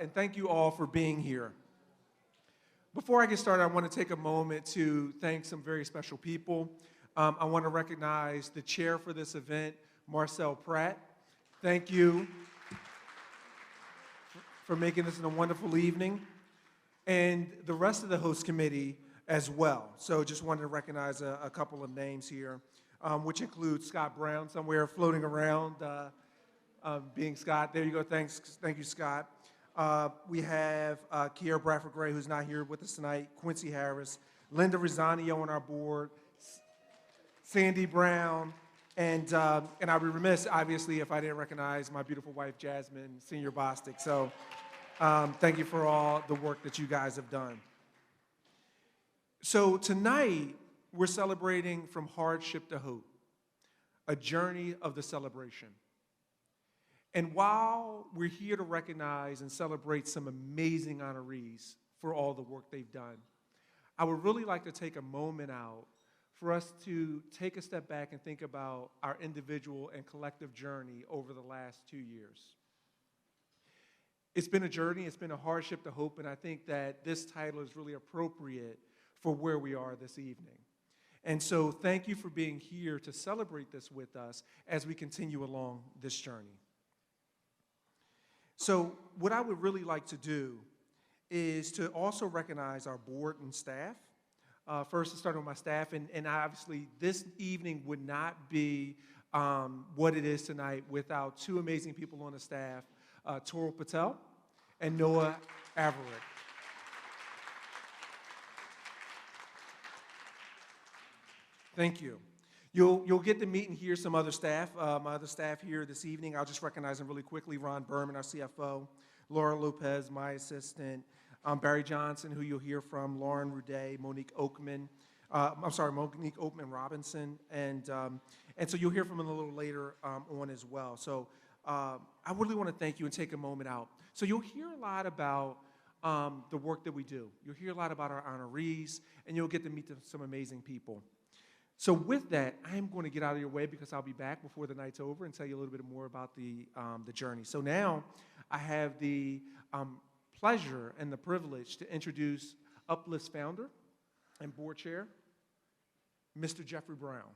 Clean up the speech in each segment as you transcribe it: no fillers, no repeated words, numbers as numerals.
And thank you all for being here. Before I get started, I want to take a moment to thank some very special people. I want to recognize the chair for this event, Marcel Pratt. Thank you for making this a wonderful evening. And the rest of the host committee as well. So just wanted to recognize a couple of names here, which include Scott Brown, somewhere floating around, being Scott. There you go. Thanks. Thank you, Scott. We have Kiera Bradford-Gray, who's not here with us tonight, Quincy Harris, Linda Rosanio on our board, Sandy Brown, and I'd be remiss, obviously, if I didn't recognize my beautiful wife, Jasmine, Senior Bostic. So thank you for all the work that you guys have done. So tonight, we're celebrating From Hardship to Hope, a journey of the celebration. And while we're here to recognize and celebrate some amazing honorees for all the work they've done, I would really like to take a moment out for us to take a step back and think about our individual and collective journey over the last 2 years. It's been a journey, it's been a hardship to hope, and I think that this title is really appropriate for where we are this evening. And so thank you for being here to celebrate this with us as we continue along this journey. So what I would really like to do is to also recognize our board and staff. First, to start with my staff, and obviously this evening would not be what it is tonight without two amazing people on the staff, Toral Patel and Noah Averick. Thank you. You'll get to meet and hear some other staff, my other staff here this evening. I'll just recognize them really quickly. Ron Berman, our CFO, Laura Lopez, my assistant, Barry Johnson, who you'll hear from, Lauren Ruday, Monique Oakman Robinson, and so you'll hear from them a little later on as well. So I really want to thank you and take a moment out. So you'll hear a lot about the work that we do. You'll hear a lot about our honorees, and you'll get to meet some amazing people. So with that, I am going to get out of your way because I'll be back before the night's over and tell you a little bit more about the journey. So now I have the pleasure and the privilege to introduce Uplift's founder and board chair, Mr. Jeffrey Brown.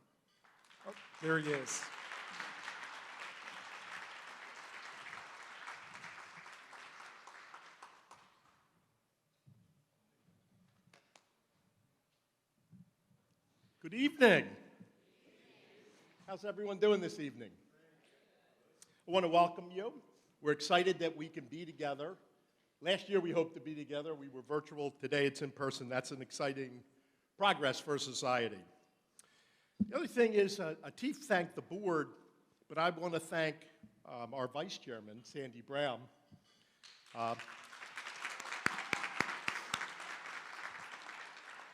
Oh, there he is. Good evening. How's everyone doing this evening? I want to welcome you. We're excited that we can be together. Last year we hoped to be together. We were virtual. Today it's in person. That's an exciting progress for society. The other thing is, Atif thanked the board, but I want to thank our vice chairman, Sandy Brown.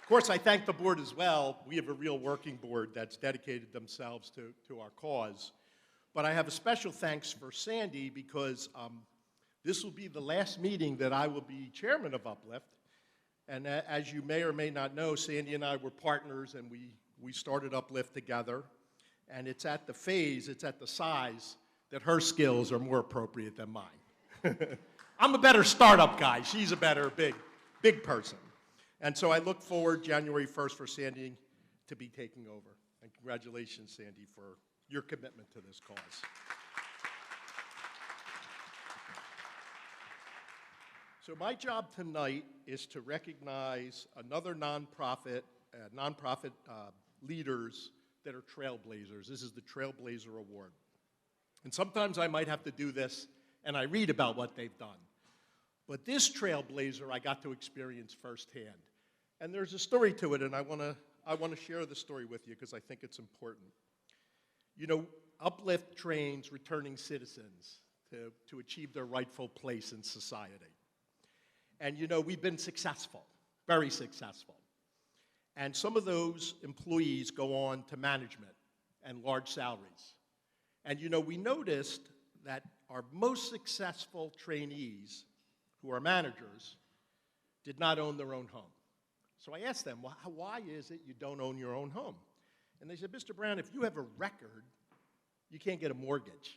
Of course, I thank the board as well. We have a real working board that's dedicated themselves to our cause. But I have a special thanks for Sandy because this will be the last meeting that I will be chairman of Uplift. And as you may or may not know, Sandy and I were partners, and we started Uplift together. And it's at the size that her skills are more appropriate than mine. I'm a better startup guy. She's a better big person. And so I look forward January 1st for Sandy to be taking over. And congratulations, Sandy, for your commitment to this cause. So my job tonight is to recognize another nonprofit leaders that are trailblazers. This is the Trailblazer Award. And sometimes I might have to do this, and I read about what they've done. But this trailblazer I got to experience firsthand. And there's a story to it, and I want to share the story with you because I think it's important. You know, Uplift trains returning citizens to achieve their rightful place in society. And you know, we've been successful, very successful. And some of those employees go on to management and large salaries. And you know, we noticed that our most successful trainees, who are managers, did not own their own home. So I asked them, well, why is it you don't own your own home? And they said, Mr. Brown, if you have a record, you can't get a mortgage.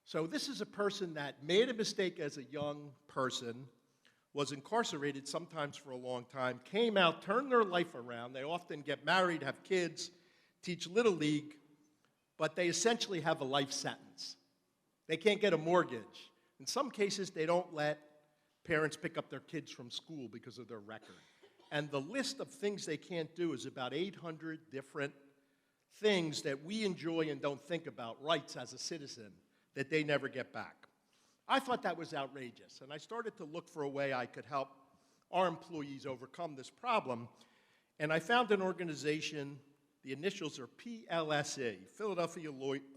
So this is a person that made a mistake as a young person, was incarcerated sometimes for a long time, came out, turned their life around. They often get married, have kids, teach Little League, but they essentially have a life sentence. They can't get a mortgage. In some cases, they don't let parents pick up their kids from school because of their record. And the list of things they can't do is about 800 different things that we enjoy and don't think about, rights as a citizen, that they never get back. I thought that was outrageous, and I started to look for a way I could help our employees overcome this problem, and I found an organization, the initials are PLSE, Philadelphia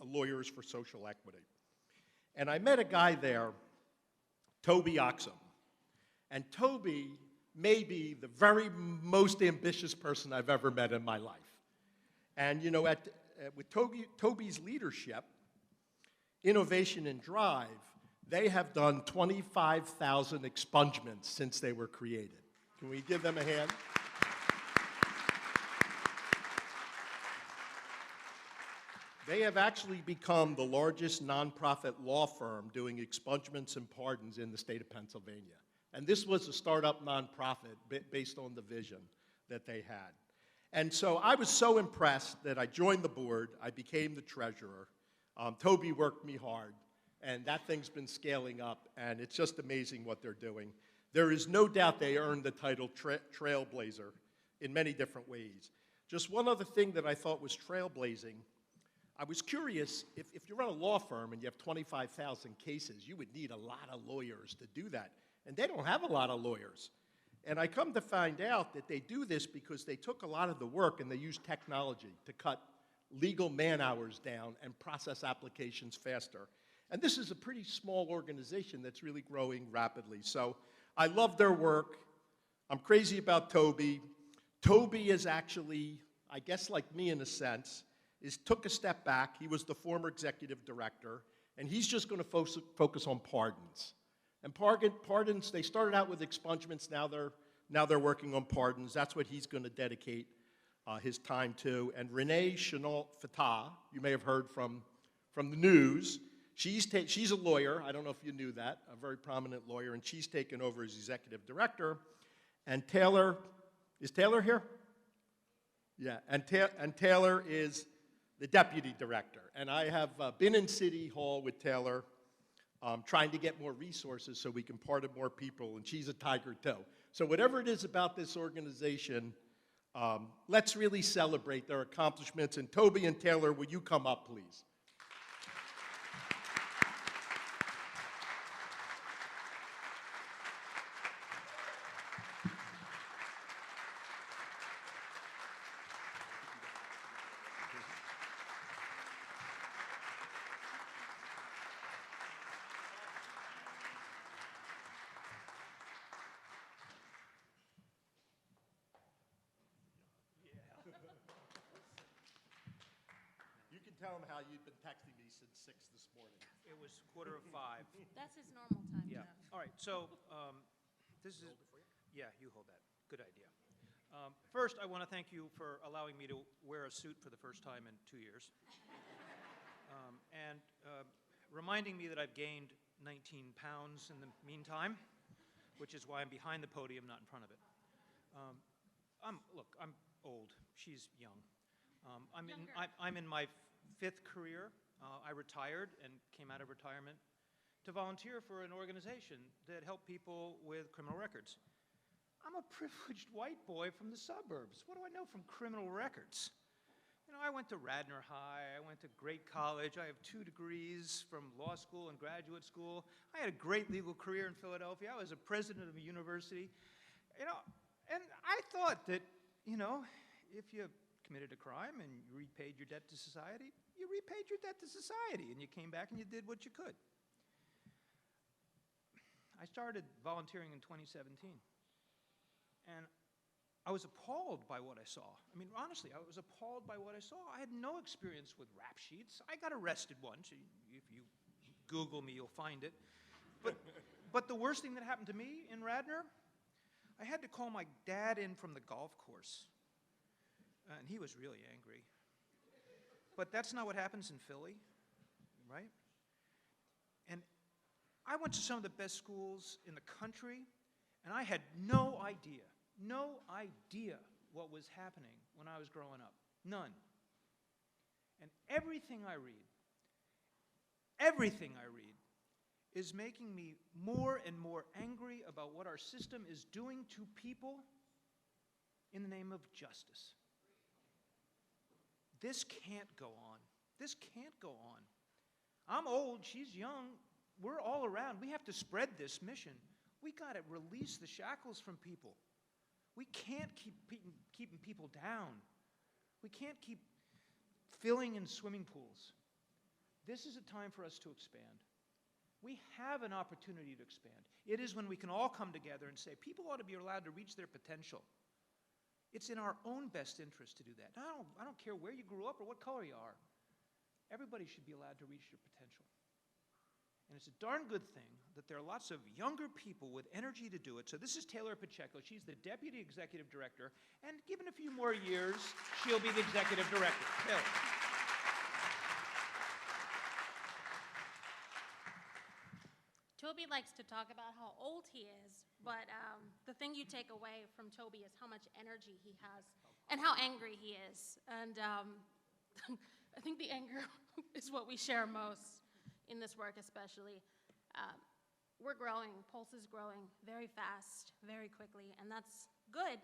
Lawyers for Social Equity. And I met a guy there, Toby Oxum, and Toby may be the very most ambitious person I've ever met in my life. And you know, with Toby's leadership, innovation and drive, they have done 25,000 expungements since they were created. Can we give them a hand? They have actually become the largest nonprofit law firm doing expungements and pardons in the state of Pennsylvania. And this was a startup nonprofit based on the vision that they had. And so I was so impressed that I joined the board. I became the treasurer. Toby worked me hard, and that thing's been scaling up, and it's just amazing what they're doing. There is no doubt they earned the title Trailblazer in many different ways. Just one other thing that I thought was trailblazing, I was curious, if you run a law firm and you have 25,000 cases, you would need a lot of lawyers to do that, and they don't have a lot of lawyers. And I come to find out that they do this because they took a lot of the work and they used technology to cut legal man-hours down and process applications faster. And this is a pretty small organization that's really growing rapidly. So I love their work. I'm crazy about Toby. Toby is actually, I guess like me in a sense, took a step back. He was the former executive director, and he's just going to focus on pardons. And pardons, they started out with expungements, now they're working on pardons. That's what he's going to dedicate his time to. And Renee Chenault-Fatah, you may have heard from the news, she's a lawyer. I don't know if you knew that, a very prominent lawyer, and she's taken over as executive director. And Taylor, is Taylor here? Yeah, and Taylor is the deputy director. And I have been in City Hall with Taylor trying to get more resources so we can pardon more people, and she's a tiger too. So whatever it is about this organization, let's really celebrate their accomplishments. And Toby and Taylor, will you come up, please? Tell him how you've been texting me since 6 this morning. It was 4:45. That's his normal time. Yeah. Jeff. All right. So this is. Yeah, you hold that. Good idea. First, I want to thank you for allowing me to wear a suit for the first time in 2 years, and reminding me that I've gained 19 pounds in the meantime, which is why I'm behind the podium, not in front of it. I'm old. She's young. I'm in my 5th career. I retired and came out of retirement to volunteer for an organization that helped people with criminal records. I'm a privileged white boy from the suburbs. What do I know from criminal records? You know, I went to Radnor High. I went to great college. I have 2 degrees from law school and graduate school. I had a great legal career in Philadelphia. I was a president of a university. You know, and I thought that, you know, if you committed a crime and you repaid your debt to society, you repaid your debt to society, and you came back and you did what you could. I started volunteering in 2017, and I was appalled by what I saw. I mean, honestly, I was appalled by what I saw. I had no experience with rap sheets. I got arrested once. If you Google me, you'll find it. But the worst thing that happened to me in Radnor, I had to call my dad in from the golf course. And he was really angry. But that's not what happens in Philly, right? And I went to some of the best schools in the country, and I had no idea what was happening when I was growing up. None. And everything I read is making me more and more angry about what our system is doing to people in the name of justice. This can't go on. This can't go on. I'm old, she's young, we're all around. We have to spread this mission. We got to release the shackles from people. We can't keep keeping people down. We can't keep filling in swimming pools. This is a time for us to expand. We have an opportunity to expand. It is when we can all come together and say, people ought to be allowed to reach their potential. It's in our own best interest to do that. I don't care where you grew up or what color you are. Everybody should be allowed to reach their potential. And it's a darn good thing that there are lots of younger people with energy to do it. So this is Taylor Pacheco. She's the Deputy Executive Director. And given a few more years, she'll be the Executive Director. Taylor. Toby likes to talk about how old he is, but the thing you take away from Toby is how much energy he has and how angry he is. And I think the anger is what we share most in this work especially. We're growing, Pulse is growing very fast, very quickly, and that's good,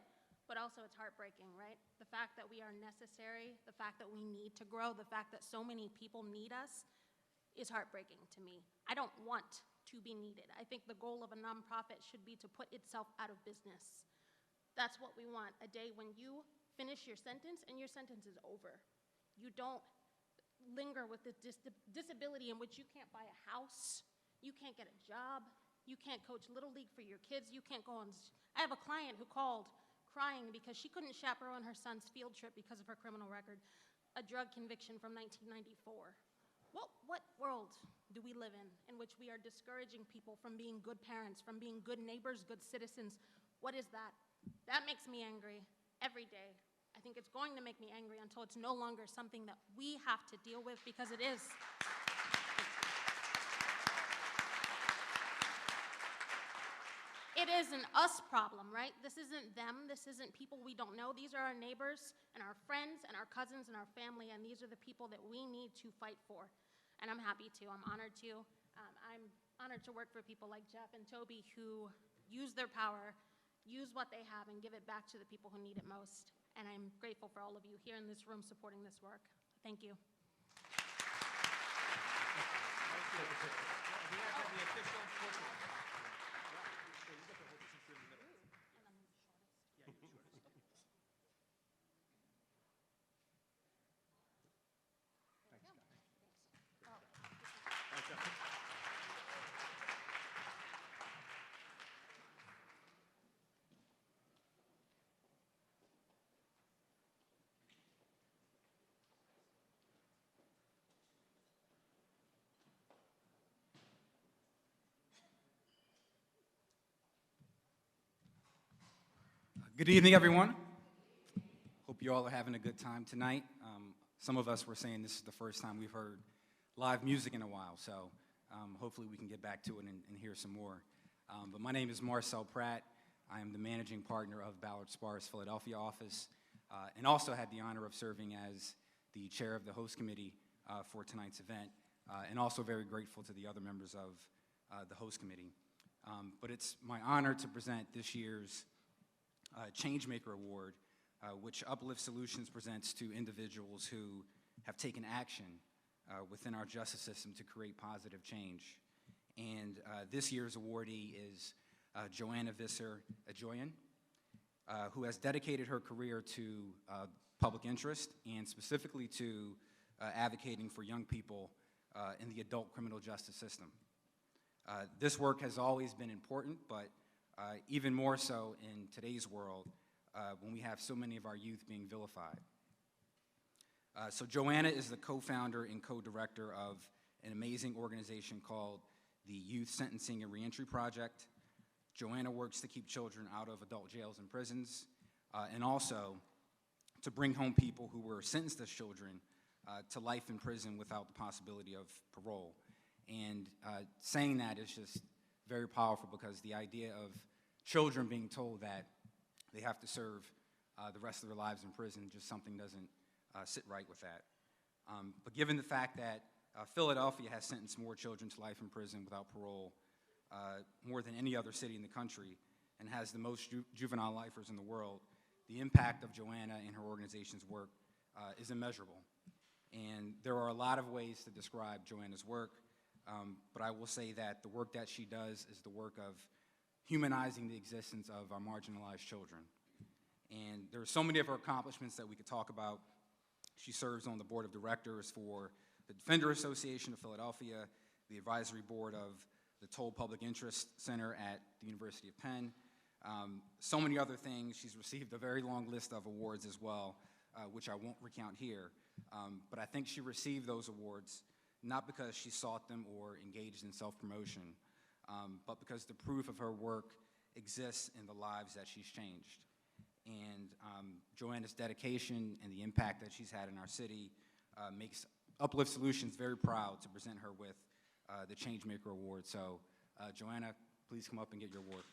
but also it's heartbreaking, right? The fact that we are necessary, the fact that we need to grow, the fact that so many people need us is heartbreaking to me. I don't want to be needed. I think the goal of a nonprofit should be to put itself out of business. That's what we want, a day when you finish your sentence and your sentence is over. You don't linger with this disability in which you can't buy a house, you can't get a job, you can't coach Little League for your kids, you can't go on. I have a client who called crying because she couldn't chaperone her son's field trip because of her criminal record, a drug conviction from 1994. What world do we live in which we are discouraging people from being good parents, from being good neighbors, good citizens? What is that? That makes me angry every day. I think it's going to make me angry until it's no longer something that we have to deal with, because it is. It is an us problem, right? This isn't them. This isn't people we don't know. These are our neighbors and our friends and our cousins and our family, and these are the people that we need to fight for. And I'm happy to. I'm honored to. I'm honored to work for people like Jeff and Toby who use their power, use what they have, and give it back to the people who need it most. And I'm grateful for all of you here in this room supporting this work. Thank you. Good evening, everyone. Hope you all are having a good time tonight. Some of us were saying this is the first time we've heard live music in a while, so hopefully we can get back to it and hear some more. But my name is Marcel Pratt. I am the managing partner of Ballard Spar's Philadelphia office, and also had the honor of serving as the chair of the host committee for tonight's event, and also very grateful to the other members of the host committee. But it's my honor to present this year's Changemaker Award, which Uplift Solutions presents to individuals who have taken action within our justice system to create positive change. And this year's awardee is Joanna Visser-Ajoyan, who has dedicated her career to public interest and specifically to advocating for young people in the adult criminal justice system. This work has always been important, but even more so in today's world when we have so many of our youth being vilified. So Joanna is the co-founder and co-director of an amazing organization called the Youth Sentencing and Reentry Project. Joanna works to keep children out of adult jails and prisons, and also to bring home people who were sentenced as children to life in prison without the possibility of parole. And saying that is just very powerful, because the idea of children being told that they have to serve the rest of their lives in prison, just something doesn't sit right with that. But given the fact that Philadelphia has sentenced more children to life in prison without parole, more than any other city in the country, and has the most juvenile lifers in the world, the impact of Joanna and her organization's work is immeasurable. And there are a lot of ways to describe Joanna's work, but I will say that the work that she does is the work of humanizing the existence of our marginalized children. And there are so many of her accomplishments that we could talk about. She serves on the board of directors for the Defender Association of Philadelphia, the advisory board of the Toll Public Interest Center at the University of Penn. So many other things. She's received a very long list of awards as well, which I won't recount here. But I think she received those awards not because she sought them or engaged in self-promotion, but because the proof of her work exists in the lives that she's changed. And Joanna's dedication and the impact that she's had in our city makes Uplift Solutions very proud to present her with the Changemaker Award. So, Joanna, please come up and get your award.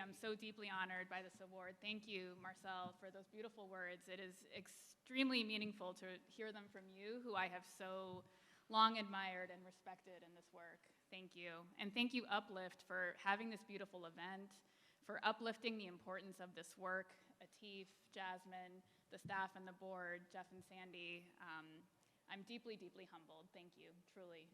I'm so deeply honored by this award. Thank you, Marcel, for those beautiful words. It is extremely meaningful to hear them from you, who I have so long admired and respected in this work. Thank you. And thank you, Uplift, for having this beautiful event, for uplifting the importance of this work. Atif, Jasmine, the staff and the board, Jeff and Sandy, I'm deeply, deeply humbled. Thank you, truly.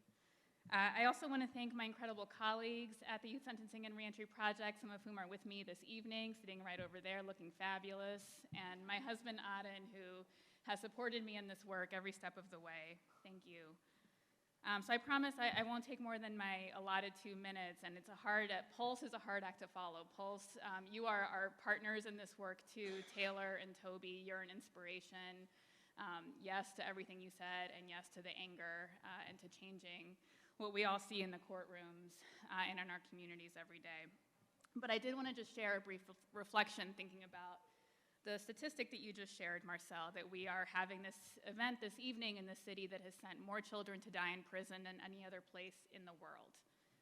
I also want to thank my incredible colleagues at the Youth Sentencing and Reentry Project, some of whom are with me this evening, sitting right over there looking fabulous, and my husband, Aden, who has supported me in this work every step of the way. Thank you. So I promise I won't take more than my allotted 2 minutes, and Pulse is a hard act to follow. Pulse, you are our partners in this work too. Taylor and Toby, you're an inspiration. Yes to everything you said, and yes to the anger and to changing what we all see in the courtrooms and in our communities every day. But I did want to just share a brief reflection thinking about the statistic that you just shared, Marcel, that we are having this event this evening in the city that has sent more children to die in prison than any other place in the world.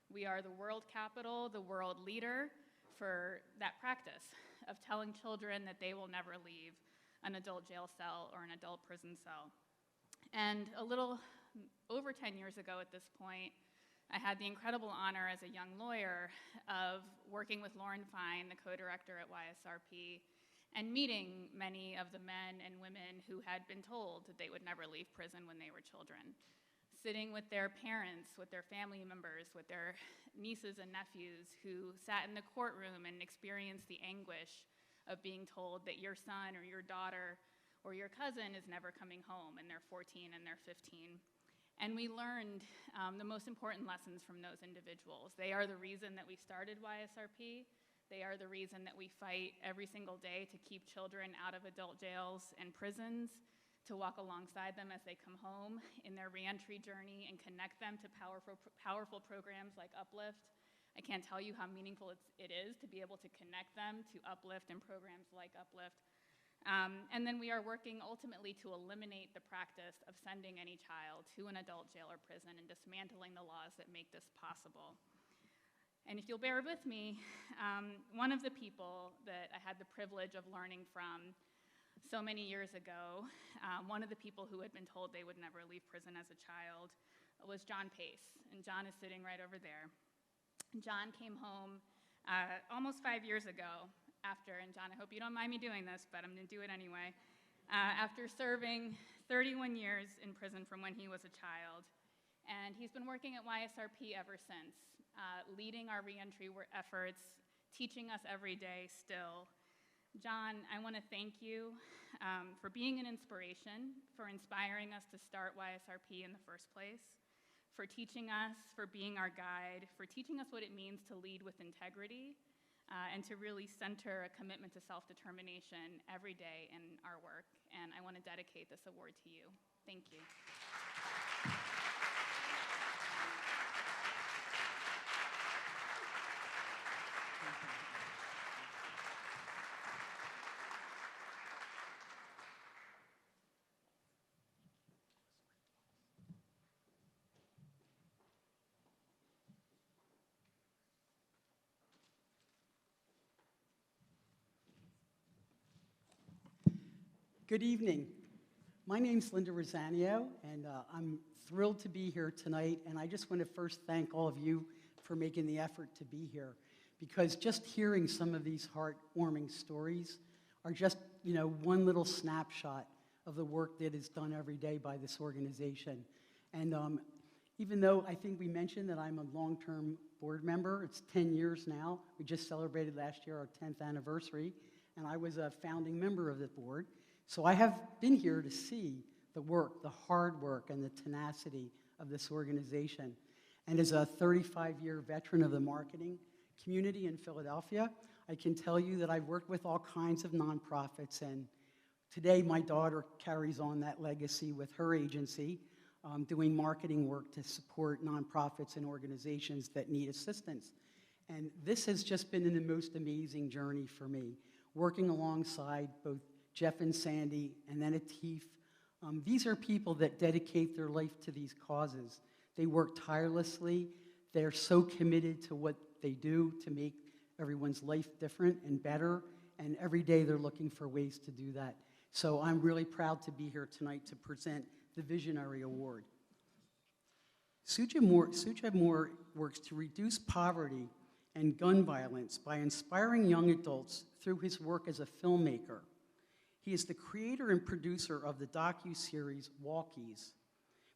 We are the world capital, the world leader for that practice of telling children that they will never leave an adult jail cell or an adult prison cell. And a little over 10 years ago at this point, I had the incredible honor as a young lawyer of working with Lauren Fine, the co-director at YSRP, and meeting many of the men and women who had been told that they would never leave prison when they were children. Sitting with their parents, with their family members, with their nieces and nephews who sat in the courtroom and experienced the anguish of being told that your son or your daughter or your cousin is never coming home, and they're 14 and they're 15. And we learned the most important lessons from those individuals. They are the reason that we started YSRP. They are the reason that we fight every single day to keep children out of adult jails and prisons, to walk alongside them as they come home in their reentry journey and connect them to powerful programs like Uplift. I can't tell you how meaningful it is to be able to connect them to Uplift and programs like Uplift. And then we are working ultimately to eliminate the practice of sending any child to an adult jail or prison and dismantling the laws that make this possible. And if you'll bear with me, one of the people that I had the privilege of learning from so many years ago, one of the people who had been told they would never leave prison as a child was John Pace, and John is sitting right over there. John came home almost 5 years ago after, and John, I hope you don't mind me doing this, but I'm going to do it anyway, after serving 31 years in prison from when he was a child. And he's been working at YSRP ever since, leading our reentry efforts, teaching us every day still. John, I want to thank you for being an inspiration, for inspiring us to start YSRP in the first place, for teaching us, for being our guide, for teaching us what it means to lead with integrity, and to really center a commitment to self-determination every day in our work. And I want to dedicate this award to you. Thank you. Good evening. My name's Linda Rosanio, and I'm thrilled to be here tonight. And I just want to first thank all of you for making the effort to be here, because just hearing some of these heartwarming stories are just, one little snapshot of the work that is done every day by this organization. And even though I think we mentioned that I'm a long-term board member, it's 10 years now. We just celebrated last year our 10th anniversary, and I was a founding member of the board. So I have been here to see the work, the hard work, and the tenacity of this organization. And as a 35-year veteran of the marketing community in Philadelphia, I can tell you that I've worked with all kinds of nonprofits, and today my daughter carries on that legacy with her agency, doing marketing work to support nonprofits and organizations that need assistance. And this has just been the most amazing journey for me, working alongside both Jeff and Sandy, and then Atif. These are people that dedicate their life to these causes. They work tirelessly. They're so committed to what they do to make everyone's life different and better, and every day they're looking for ways to do that. So I'm really proud to be here tonight to present the Visionary Award. Soojie Moore works to reduce poverty and gun violence by inspiring young adults through his work as a filmmaker. He is the creator and producer of the docuseries Walkies,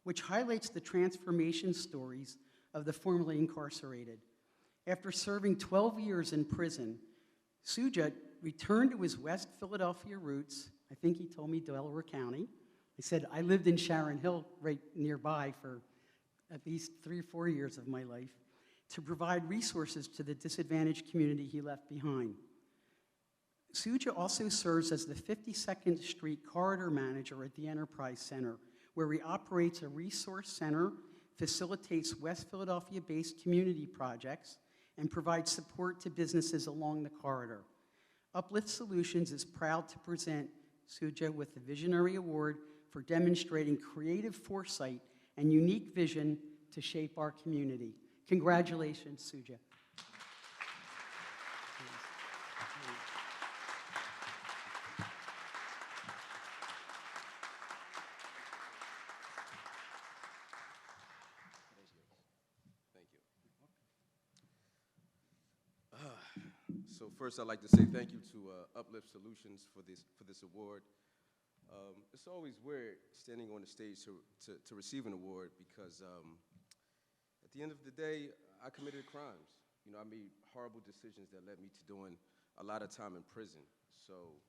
which highlights the transformation stories of the formerly incarcerated. After serving 12 years in prison, Soojie returned to his West Philadelphia roots. I think he told me Delaware County. He said, I lived in Sharon Hill right nearby for at least 3 or 4 years of my life, to provide resources to the disadvantaged community he left behind. Soojie also serves as the 52nd Street Corridor Manager at the Enterprise Center, where he operates a resource center, facilitates West Philadelphia-based community projects, and provides support to businesses along the corridor. Uplift Solutions is proud to present Soojie with the Visionary Award for demonstrating creative foresight and unique vision to shape our community. Congratulations, Soojie. So first, I'd like to say thank you to Uplift Solutions for this award. It's always weird standing on the stage to receive an award because at the end of the day, I committed crimes. I made horrible decisions that led me to doing a lot of time in prison. So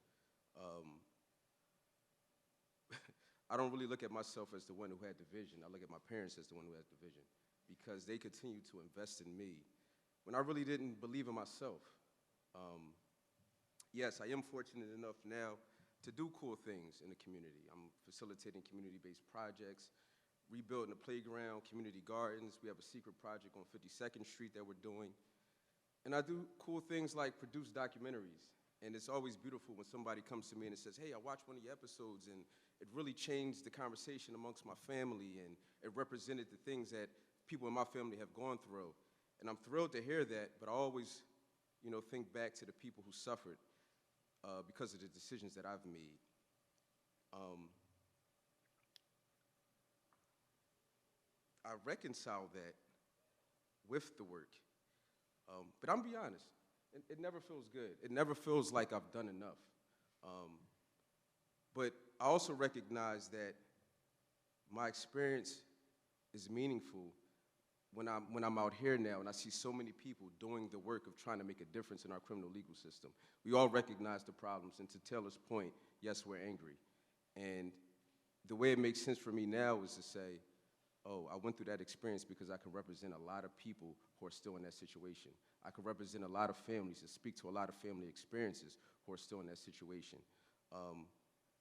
I don't really look at myself as the one who had the vision. I look at my parents as the one who had the vision because they continued to invest in me when I really didn't believe in myself. Yes, I am fortunate enough now to do cool things in the community. I'm facilitating community-based projects, rebuilding the playground, community gardens. We have a secret project on 52nd Street that we're doing. And I do cool things like produce documentaries. And it's always beautiful when somebody comes to me and says, hey, I watched one of your episodes and it really changed the conversation amongst my family and it represented the things that people in my family have gone through. And I'm thrilled to hear that, but I always think back to the people who suffered because of the decisions that I've made. I reconcile that with the work. But I'm gonna be honest, it never feels good. It never feels like I've done enough. But I also recognize that my experience is meaningful when I'm out here now and I see so many people doing the work of trying to make a difference in our criminal legal system. We all recognize the problems, and to Taylor's point, yes, we're angry. And the way it makes sense for me now is to say, oh, I went through that experience because I can represent a lot of people who are still in that situation. I could represent a lot of families and speak to a lot of family experiences who are still in that situation.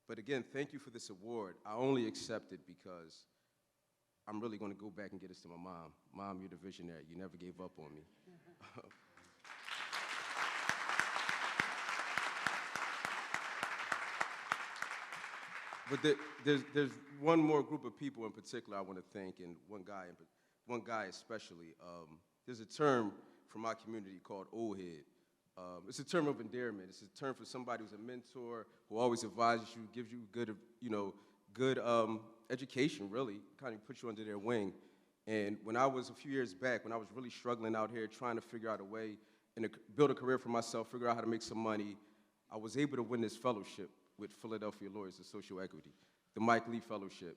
But again, thank you for this award. I only accept it because I'm really going to go back and get this to my mom. Mom, you're the visionary. You never gave up on me. But there's one more group of people in particular I want to thank, and one guy especially. There's a term from my community called old head. It's a term of endearment. It's a term for somebody who's a mentor, who always advises you, gives you good education, really, kind of puts you under their wing. And when I was, a few years back, when I was really struggling out here, trying to figure out a way and build a career for myself, figure out how to make some money, I was able to win this fellowship with Philadelphia Lawyers of Social Equity, the Mike Lee Fellowship.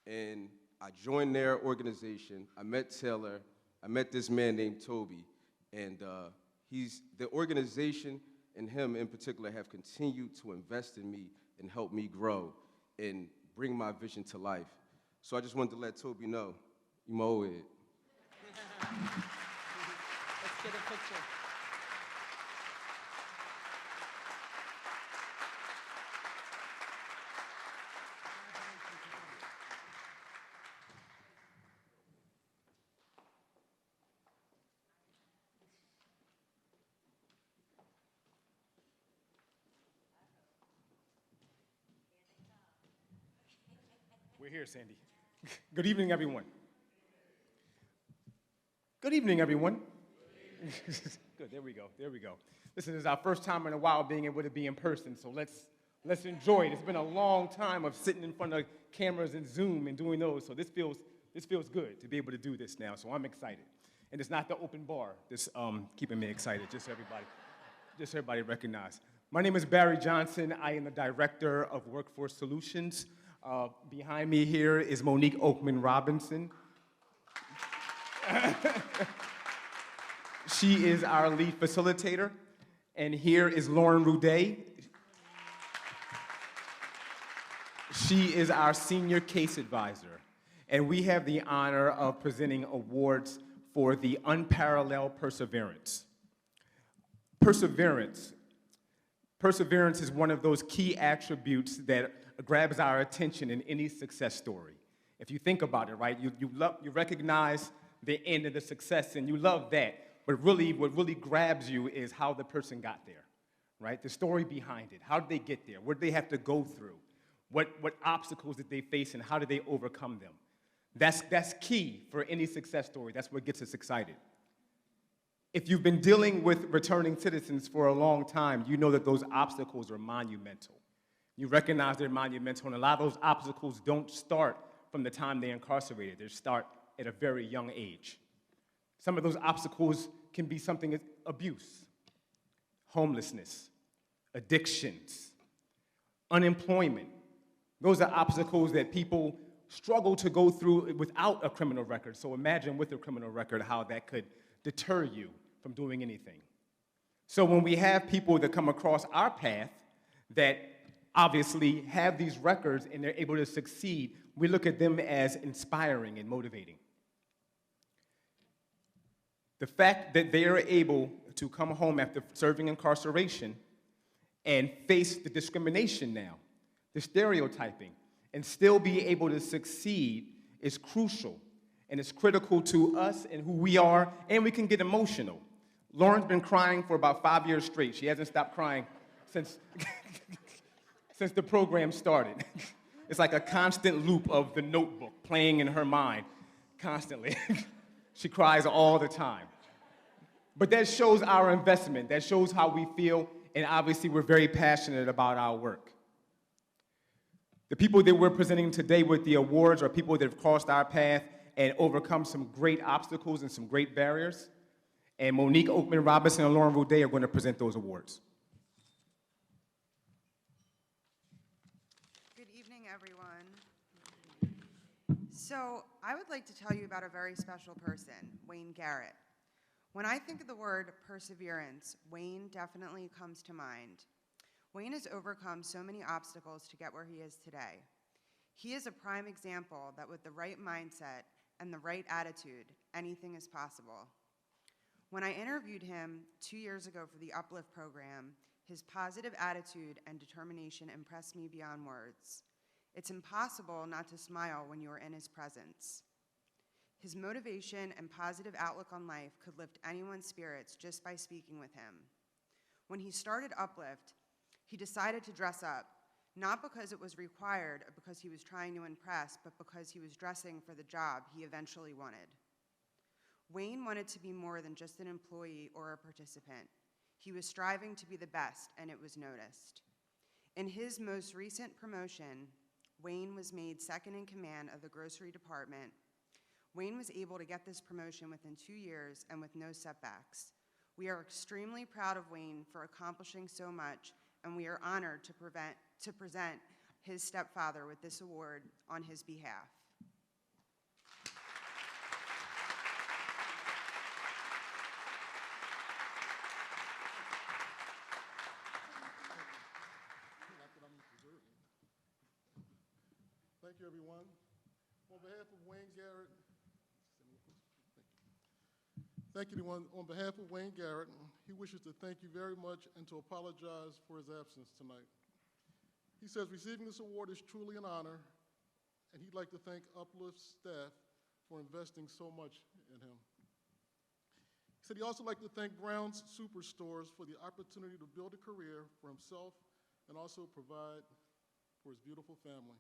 And I joined their organization. I met Taylor. I met this man named Toby. And the organization and him in particular have continued to invest in me and help me grow and bring my vision to life. So I just wanted to let Toby know, you my old head. Let's get a picture. We're here, Sandy. Good evening, everyone. Good evening, everyone. Good, there we go. Listen, this is our first time in a while being able to be in person, so let's enjoy it. It's been a long time of sitting in front of cameras and Zoom and doing those, so this feels good to be able to do this now, so I'm excited. And it's not the open bar that's keeping me excited, just so everybody recognize. My name is Barry Johnson. I am the Director of Workforce Solutions. Behind me here is Monique Oakman Robinson. She is our lead facilitator. And here is Lauren Ruday. She is our senior case advisor. And we have the honor of presenting awards for the unparalleled perseverance. Perseverance is one of those key attributes that grabs our attention in any success story. If you think about it, right, you recognize the end of the success and you love that, but really what really grabs you is how the person got there, right? The story behind it. How did they get there? What did they have to go through? What obstacles did they face and how did they overcome them? That's key for any success story. That's what gets us excited. If you've been dealing with returning citizens for a long time, you know that those obstacles are monumental. You recognize they're monumental, and a lot of those obstacles don't start from the time they're incarcerated. They start at a very young age. Some of those obstacles can be something as abuse, homelessness, addictions, unemployment. Those are obstacles that people struggle to go through without a criminal record. So imagine with a criminal record how that could deter you from doing anything. So when we have people that come across our path that obviously have these records and they're able to succeed, we look at them as inspiring and motivating. The fact that they are able to come home after serving incarceration and face the discrimination now, the stereotyping, and still be able to succeed is crucial. And it's critical to us and who we are, and we can get emotional. Lauren's been crying for about 5 years straight. She hasn't stopped crying since the program started. It's like a constant loop of The Notebook playing in her mind constantly. She cries all the time. But that shows our investment. That shows how we feel, and obviously we're very passionate about our work. The people that we're presenting today with the awards are people that have crossed our path and overcome some great obstacles and some great barriers. And Monique Oakman Robinson and Lauren Ruday are going to present those awards. Good evening, everyone. So I would like to tell you about a very special person, Wayne Garrett. When I think of the word perseverance, Wayne definitely comes to mind. Wayne has overcome so many obstacles to get where he is today. He is a prime example that with the right mindset and the right attitude, anything is possible. When I interviewed him 2 years ago for the Uplift program, his positive attitude and determination impressed me beyond words. It's impossible not to smile when you are in his presence. His motivation and positive outlook on life could lift anyone's spirits just by speaking with him. When he started Uplift, he decided to dress up, not because it was required or because he was trying to impress, but because he was dressing for the job he eventually wanted. Wayne wanted to be more than just an employee or a participant. He was striving to be the best, and it was noticed. In his most recent promotion, Wayne was made second in command of the grocery department. Wayne was able to get this promotion within 2 years and with no setbacks. We are extremely proud of Wayne for accomplishing so much, and we are honored to present his stepfather with this award on his behalf. Thank you, everyone. On behalf of Wayne Garrett, thank you, everyone. On behalf of Wayne Garrett, he wishes to thank you very much and to apologize for his absence tonight. He says receiving this award is truly an honor, and he'd like to thank Uplift's staff for investing so much in him. He said he'd also like to thank Brown's Superstores for the opportunity to build a career for himself and also provide for his beautiful family.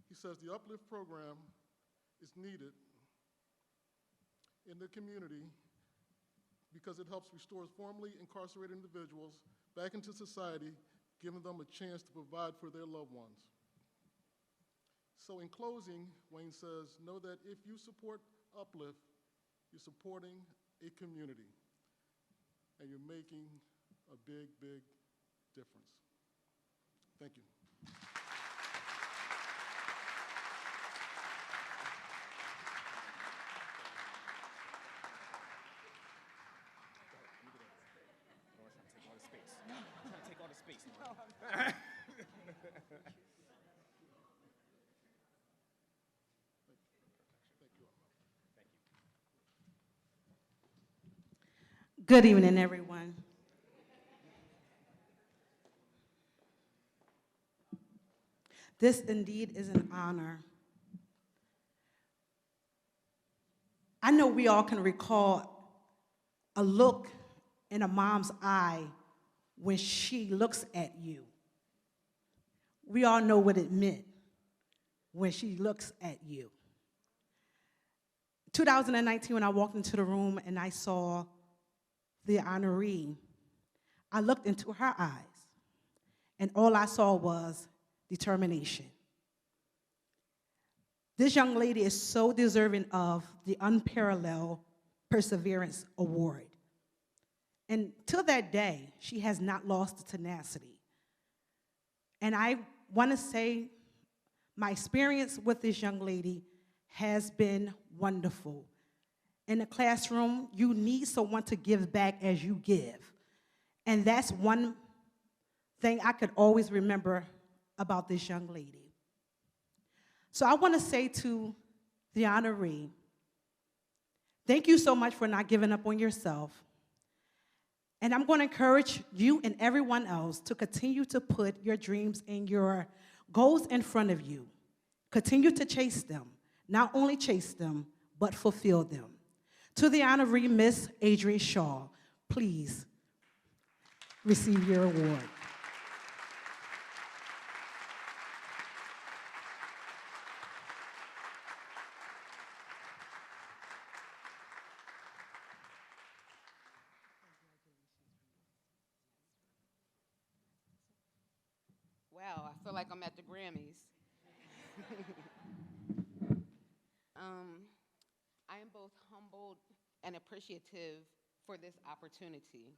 He says the Uplift program is needed in the community because it helps restore formerly incarcerated individuals back into society, giving them a chance to provide for their loved ones. So in closing, Wayne says, know that if you support Uplift, you're supporting a community, and you're making a big, big difference. Thank you. Good evening, everyone. This indeed is an honor. I know we all can recall a look in a mom's eye when she looks at you. We all know what it meant when she looks at you. 2019, when I walked into the room and I saw the honoree, I looked into her eyes, and all I saw was determination. This young lady is so deserving of the Unparalleled Perseverance Award. And till that day, she has not lost the tenacity. And I want to say my experience with this young lady has been wonderful. In the classroom, you need someone to give back as you give. And that's one thing I could always remember about this young lady. So I want to say to the honoree, thank you so much for not giving up on yourself. And I'm going to encourage you and everyone else to continue to put your dreams and your goals in front of you. Continue to chase them. Not only chase them, but fulfill them. To the honoree, Miss Adrienne Shaw, please receive your award. Wow, I feel like I'm at the Grammys. I am both humbled and appreciative for this opportunity.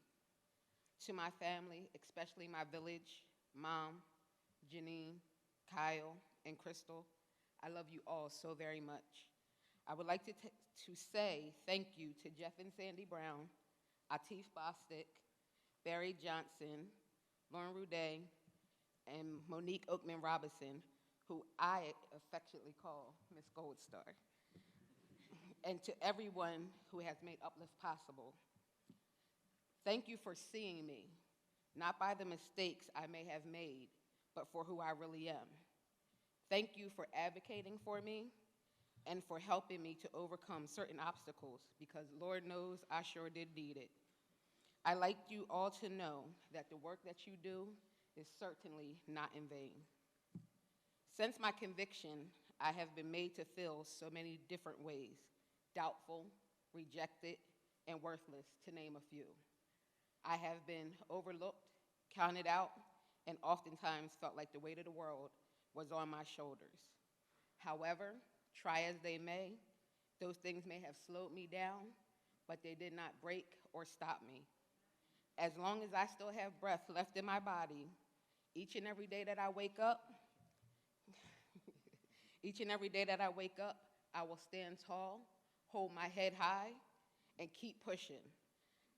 To my family, especially my village, Mom, Janine, Kyle, and Crystal, I love you all so very much. I would like to say thank you to Jeff and Sandy Brown, Atif Bostic, Barry Johnson, Lauren Ruday, and Monique Oakman Robinson, who I affectionately call Miss Gold Star. and to everyone who has made Uplift possible. Thank you for seeing me, not by the mistakes I may have made, but for who I really am. Thank you for advocating for me and for helping me to overcome certain obstacles, because Lord knows I sure did need it. I'd like you all to know that the work that you do is certainly not in vain. Since my conviction, I have been made to feel so many different ways: doubtful, rejected, and worthless, to name a few. I have been overlooked, counted out, and oftentimes felt like the weight of the world was on my shoulders. However, try as they may, those things may have slowed me down, but they did not break or stop me. As long as I still have breath left in my body, each and every day that I wake up, I will stand tall, hold my head high, and keep pushing.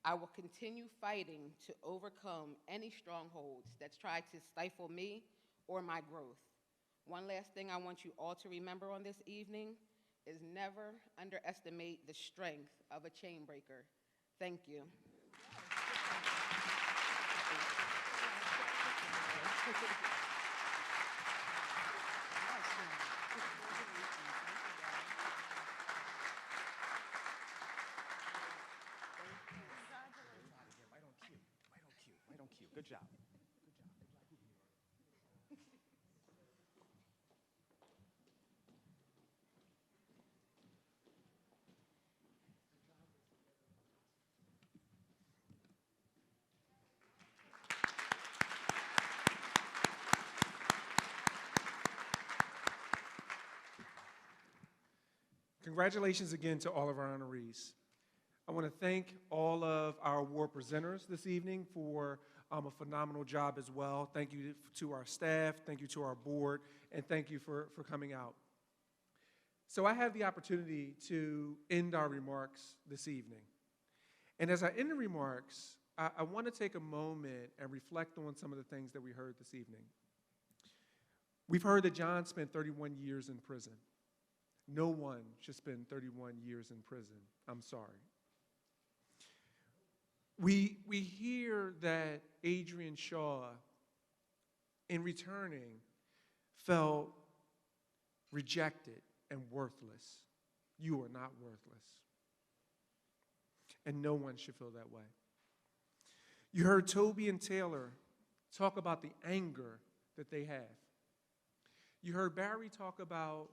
I will continue fighting to overcome any strongholds that try to stifle me or my growth. One last thing I want you all to remember on this evening is never underestimate the strength of a chain breaker. Thank you. Right on cue. Good job. Congratulations again to all of our honorees. I want to thank all of our award presenters this evening for a phenomenal job as well. Thank you to our staff, thank you to our board, and thank you for coming out. So I have the opportunity to end our remarks this evening. And as I end the remarks, I want to take a moment and reflect on some of the things that we heard this evening. We've heard that John spent 31 years in prison. No one should spend 31 years in prison. I'm sorry. We hear that Adrian Shaw, in returning, felt rejected and worthless. You are not worthless. And no one should feel that way. You heard Toby and Taylor talk about the anger that they have. You heard Barry talk about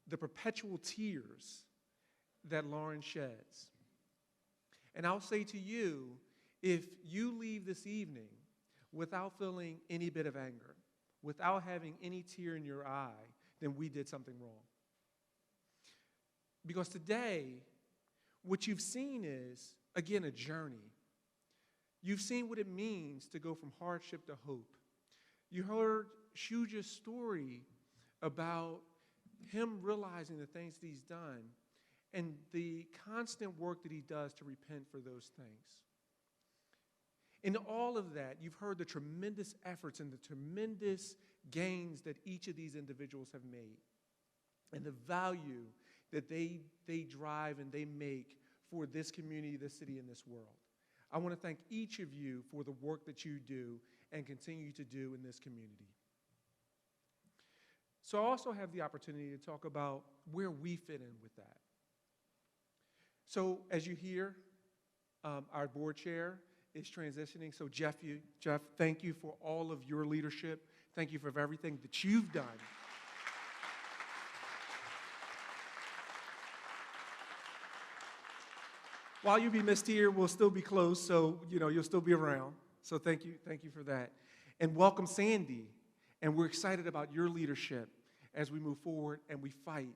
the perpetual tears that Lauren sheds. And I'll say to you, if you leave this evening without feeling any bit of anger, without having any tear in your eye, then we did something wrong. Because today, what you've seen is, again, a journey. You've seen what it means to go from hardship to hope. You heard Soojie's story about him realizing the things that he's done and the constant work that he does to repent for those things. In all of that, you've heard the tremendous efforts and the tremendous gains that each of these individuals have made and the value that they drive and they make for this community, this city, and this world. I want to thank each of you for the work that you do and continue to do in this community. So I also have the opportunity to talk about where we fit in with that. So as you hear, our board chair is transitioning. So Jeff, thank you for all of your leadership. Thank you for everything that you've done. While you be missed here, we'll still be close, so you'll still be around. So thank you for that. And welcome Sandy. And we're excited about your leadership as we move forward and we fight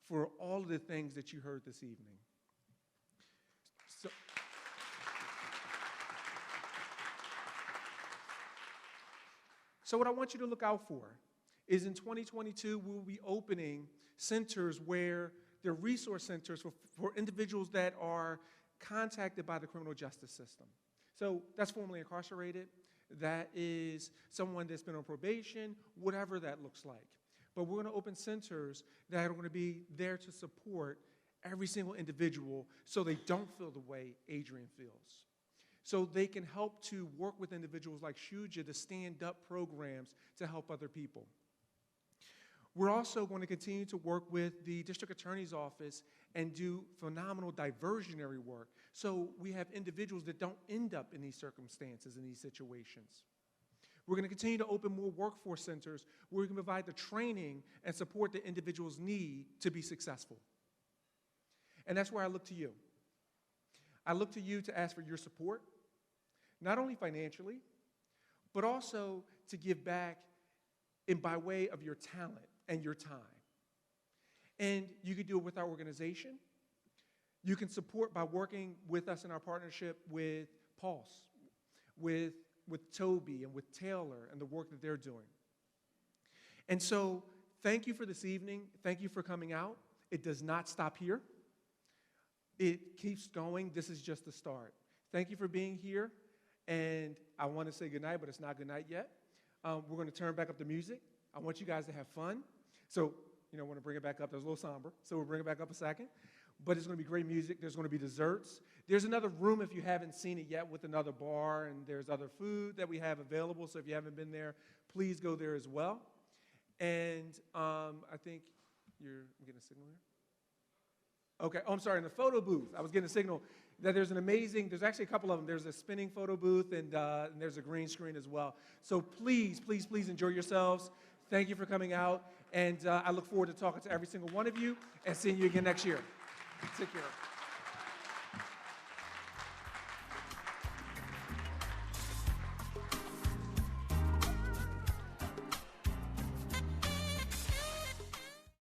for all of the things that you heard this evening. So what I want you to look out for is in 2022, we'll be opening centers where they're resource centers for individuals that are contacted by the criminal justice system. So that's formerly incarcerated. That is someone that's been on probation, whatever that looks like. But we're going to open centers that are going to be there to support every single individual so they don't feel the way Adrian feels. So they can help to work with individuals like Soojie to stand up programs to help other people. We're also going to continue to work with the district attorney's office and do phenomenal diversionary work so we have individuals that don't end up in these circumstances, in these situations. We're going to continue to open more workforce centers where we can provide the training and support that individuals need to be successful. And that's where I look to you. I look to you to ask for your support, not only financially, but also to give back by way of your talent and your time. And you can do it with our organization. You can support by working with us in our partnership with Pulse, with Toby and with Taylor and the work that they're doing. And so thank you for this evening. Thank you for coming out. It does not stop here. It keeps going. This is just the start. Thank you for being here. And I want to say goodnight, but it's not goodnight yet. We're going to turn back up the music. I want you guys to have fun. So, I want to bring it back up. That was a little somber. So we'll bring it back up a second. But it's going to be great music. There's going to be desserts. There's another room if you haven't seen it yet with another bar, and there's other food that we have available. So if you haven't been there, please go there as well. And I think I'm getting a signal here. Okay. Oh, I'm sorry. In the photo booth, I was getting a signal that there's there's actually a couple of them. There's a spinning photo booth, and there's a green screen as well. So please, please, please enjoy yourselves. Thank you for coming out. And I look forward to talking to every single one of you and seeing you again next year. Take care.